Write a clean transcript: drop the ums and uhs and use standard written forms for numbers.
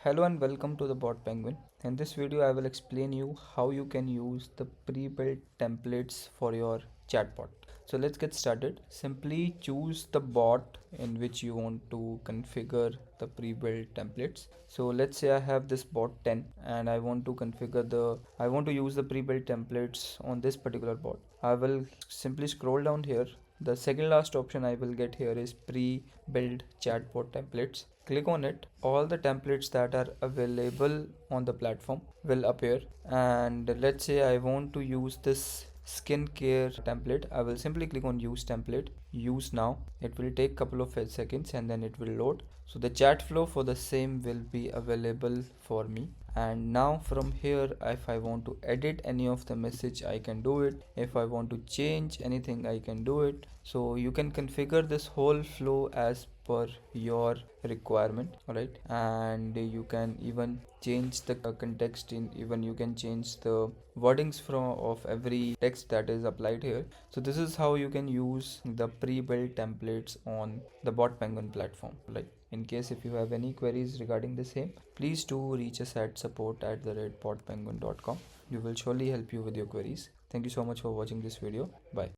Hello and welcome to the BotPenguin. In this video, I will explain you how you can use the pre-built templates for your chatbot. So let's get started. Simply choose the bot in which you want to configure the pre-built templates. So let's say I have this bot 10 and I want to use the pre-built templates on this particular bot. I will simply scroll down here. The second last option I will get here is pre-built chatbot templates. Click on it. All the templates that are available on the platform will appear, and let's say I want to use this skincare template. I will simply click on use template, use now. It will take couple of seconds and then it will load. So the chat flow for the same will be available for me. And now from here, if I want to edit any of the message, I can do it. If I want to change anything, I can do it. So you can configure this whole flow as per your requirement. All right, and you can even change the context, in even you can change the wordings from of every text that is applied here. So this is how you can use the pre-built templates on the BotPenguin platform. Like, in case if you have any queries regarding the same, please do reach us at support@botpenguin.com. We will surely help you with your queries. Thank you so much for watching this video. Bye.